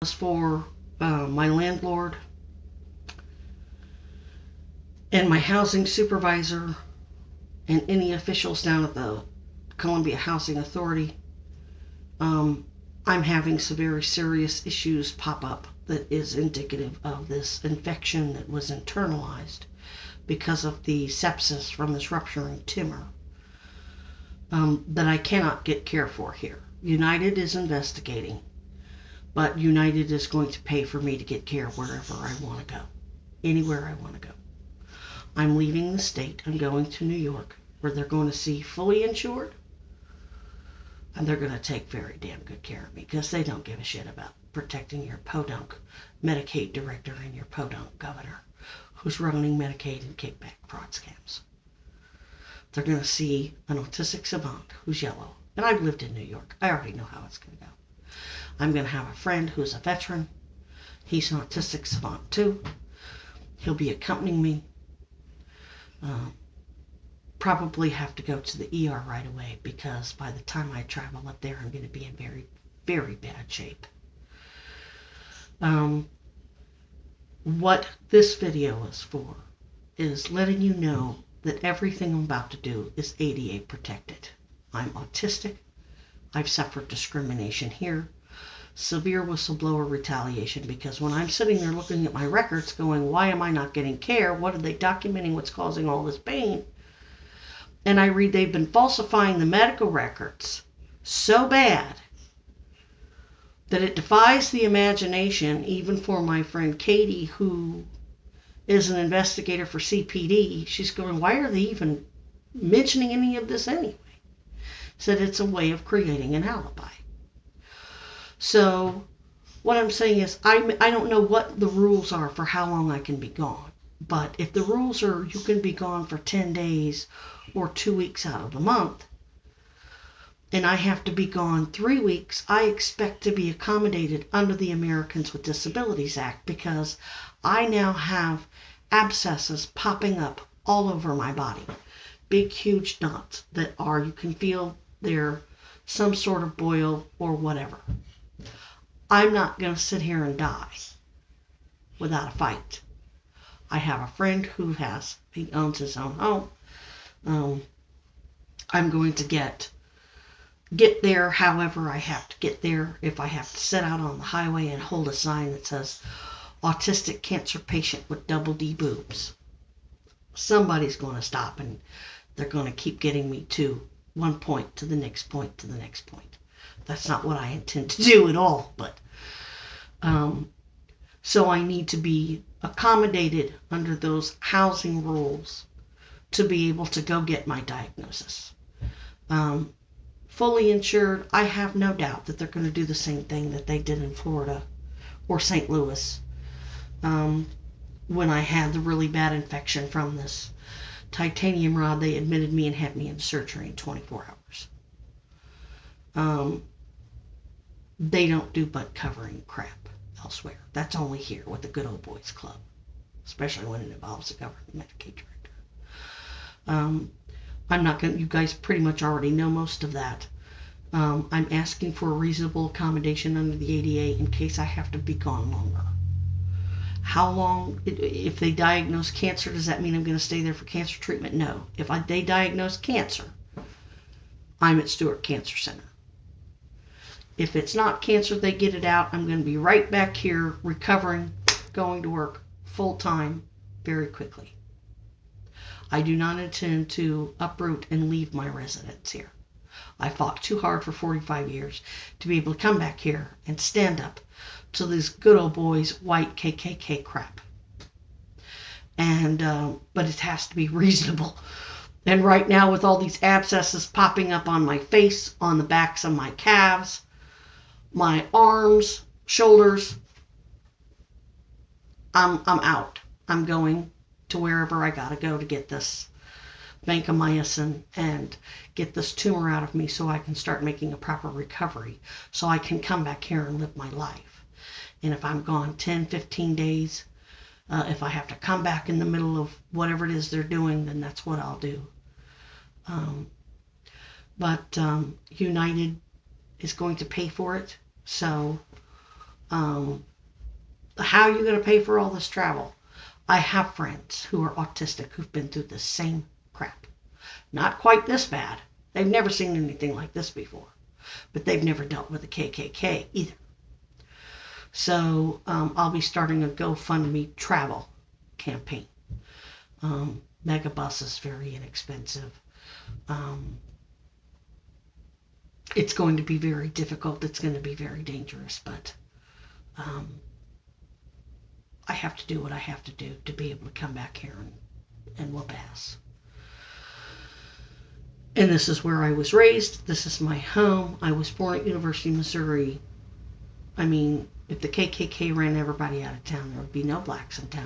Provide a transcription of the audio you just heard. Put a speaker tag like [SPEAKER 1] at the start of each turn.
[SPEAKER 1] For my landlord and my housing supervisor and any officials down at the Columbia Housing Authority. I'm having some very serious issues pop up that is indicative of this infection that was internalized because of the sepsis from this rupturing tumor that I cannot get care for here. United is investigating, but United is going to pay for me to get care wherever I want to go, anywhere I want to go. I'm leaving the state. I'm going to New York, where they're going to see fully insured, and they're going to take very damn good care of me because they don't give a shit about protecting your podunk Medicaid director and your podunk governor who's running Medicaid and kickback fraud scams. They're going to see an autistic savant who's yellow. And I've lived in New York. I already know how it's going to go. I'm going to have a friend who's a veteran. He's an autistic savant too. He'll be accompanying me. Probably have to go to the ER right away because by the time I travel up there, I'm going to be in very, very bad shape. What this video is for is letting you know that everything I'm about to do is ADA protected. I'm autistic. I've suffered discrimination here. Severe whistleblower retaliation, because when I'm sitting there looking at my records going, why am I not getting care? What are they documenting? What's causing all this pain? And I read they've been falsifying the medical records so bad that it defies the imagination, even for my friend Katie, who is an investigator for CPD. She's going, why are they even mentioning any of this anyway? Said it's a way of creating an alibi. So what I'm saying is I don't know what the rules are for how long I can be gone. But if the rules are you can be gone for 10 days or 2 weeks out of the month, and I have to be gone 3 weeks, I expect to be accommodated under the Americans with Disabilities Act because I now have abscesses popping up all over my body. Big, huge knots that are, you can feel they're some sort of boil or whatever. I'm not going to sit here and die without a fight. I have a friend who he owns his own home. I'm going to get there however I have to get there. If I have to sit out on the highway and hold a sign that says autistic cancer patient with double D boobs, somebody's going to stop and they're going to keep getting me to one point to the next point to the next point. That's not what I intend to do at all, but so I need to be accommodated under those housing rules to be able to go get my diagnosis. Fully insured, I have no doubt that they're going to do the same thing that they did in Florida or St. Louis when I had the really bad infection from this titanium rod. They admitted me and had me in surgery in 24 hours. They don't do butt covering crap elsewhere. That's only here with the good old boys club, especially when it involves a government Medicaid director. I'm not going to, you guys pretty much already know most of that. I'm asking for a reasonable accommodation under the ADA in case I have to be gone longer. How long, if they diagnose cancer, does that mean I'm going to stay there for cancer treatment? No. If they diagnose cancer, I'm at Stewart Cancer Center. If it's not cancer, they get it out, I'm going to be right back here recovering, going to work full time very quickly. I do not intend to uproot and leave my residence here. I fought too hard for 45 years to be able to come back here and stand up to these good old boys white KKK crap. And but it has to be reasonable. And right now, with all these abscesses popping up on my face, on the backs of my calves, my arms, shoulders, I'm out. I'm going to wherever I gotta go to get this vancomycin and get this tumor out of me so I can start making a proper recovery so I can come back here and live my life. And if I'm gone 10, 15 days, if I have to come back in the middle of whatever it is they're doing, then that's what I'll do. But United is going to pay for it, so How are you going to pay for all this travel? I have friends who are autistic who've been through the same crap. Not quite this bad. They've never seen anything like this before. But they've never dealt with the KKK either. So I'll be starting a GoFundMe travel campaign. Megabus is very inexpensive. It's going to be very difficult. It's going to be very dangerous, but I have to do what I have to do to be able to come back here and whoop ass. And this is where I was raised. This is my home. I was born at University of Missouri. I mean, if the KKK ran everybody out of town, there would be no blacks in town.